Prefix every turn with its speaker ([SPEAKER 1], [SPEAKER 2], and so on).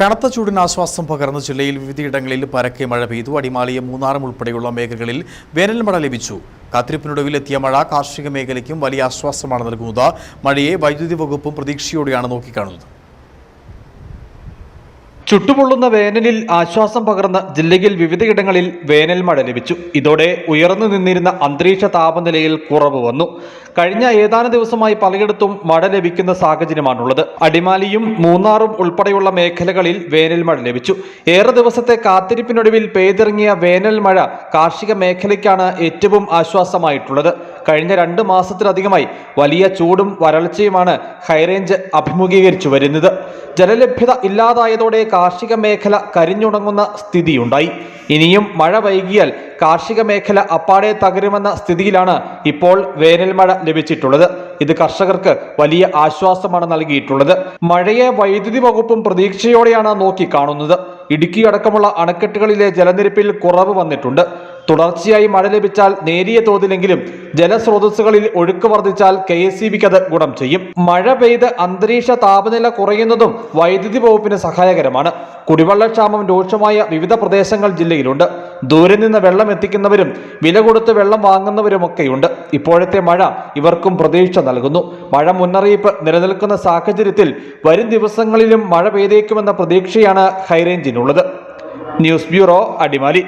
[SPEAKER 1] കനത്ത ചൂടിന് ആശ്വാസം പകർന്ന ജില്ലയിൽ വിവിധയിടങ്ങളിൽ പരക്കെ മഴ പെയ്തു. അടിമാലിയും മൂന്നാറും ഉൾപ്പെടെയുള്ള മേഖലകളിൽ വേനൽ മഴ ലഭിച്ചു. കാത്തിരിപ്പിനൊടുവിലെത്തിയ മഴ കാർഷിക മേഖലയ്ക്കും വലിയ ആശ്വാസമാണ് നൽകുന്നത്. മഴയെ വൈദ്യുതി വകുപ്പും പ്രതീക്ഷയോടെയാണ് നോക്കിക്കാണുന്നത്.
[SPEAKER 2] ചുട്ടുപൊള്ളുന്ന വേനലിൽ ആശ്വാസം പകർന്ന് ജില്ലയിൽ വിവിധയിടങ്ങളിൽ വേനൽ മഴ ലഭിച്ചു. ഇതോടെ ഉയർന്നു നിന്നിരുന്ന അന്തരീക്ഷ താപനിലയിൽ കുറവ് വന്നു. കഴിഞ്ഞ ഏതാനും ദിവസമായി പലയിടത്തും മഴ ലഭിക്കുന്ന സാഹചര്യമാണുള്ളത്. അടിമാലിയും മൂന്നാറും ഉൾപ്പെടെയുള്ള മേഖലകളിൽ വേനൽ മഴ ലഭിച്ചു. ഏറെ ദിവസത്തെ കാത്തിരിപ്പിനൊടുവിൽ പെയ്തിറങ്ങിയ വേനൽ മഴ കാർഷിക മേഖലയ്ക്കാണ് ഏറ്റവും ആശ്വാസമായിട്ടുള്ളത്. കഴിഞ്ഞ 2 മാസത്തിലധികമായി വലിയ ചൂടും വരൾച്ചയുമാണ് ഹൈറേഞ്ച് അഭിമുഖീകരിച്ചു വരുന്നത്. ജലലഭ്യത ഇല്ലാതായതോടെ കാർഷിക മേഖല കരിഞ്ഞുണങ്ങുന്ന സ്ഥിതിയുണ്ടായി. ഇനിയും മഴ വൈകിയാൽ കാർഷിക മേഖല അപ്പാടെ തകരുമെന്ന സ്ഥിതിയിലാണ് ഇപ്പോൾ വേനൽ മഴ ലഭിച്ചിട്ടുള്ളത്. ഇത് കർഷകർക്ക് വലിയ ആശ്വാസമാണ് നൽകിയിട്ടുള്ളത്. മഴയെ വൈദ്യുതി വകുപ്പും പ്രതീക്ഷയോടെയാണ് നോക്കിക്കാണുന്നത്. ഇടുക്കി അടക്കമുള്ള അണക്കെട്ടുകളിലെ ജലനിരപ്പിൽ കുറവ് വന്നിട്ടുണ്ട്. തുടർച്ചയായി മഴ ലഭിച്ചാൽ നേരിയ തോതിലെങ്കിലും ജലസ്രോതസ്സുകളിൽ ഒഴുക്ക് വർദ്ധിച്ചാൽ KSEBക്ക് അത് ഗുണം ചെയ്യും. മഴ പെയ്ത് അന്തരീക്ഷ താപനില കുറയുന്നതും വൈദ്യുതി വകുപ്പിന് സഹായകരമാണ്. കുടിവെള്ളക്ഷാമം രൂക്ഷമായ വിവിധ പ്രദേശങ്ങൾ ജില്ലയിലുണ്ട്. ദൂരെ നിന്ന് വെള്ളം എത്തിക്കുന്നവരും വില കൊടുത്ത് വെള്ളം വാങ്ങുന്നവരുമൊക്കെയുണ്ട്. ഇപ്പോഴത്തെ മഴ ഇവർക്കും പ്രതീക്ഷ നൽകുന്നു. മഴ മുന്നറിയിപ്പ് നിലനിൽക്കുന്ന സാഹചര്യത്തിൽ വരും ദിവസങ്ങളിലും മഴ പെയ്തേക്കുമെന്ന പ്രതീക്ഷയാണ് ഹൈറേഞ്ചിനുള്ളത്. News bureau, Adimali.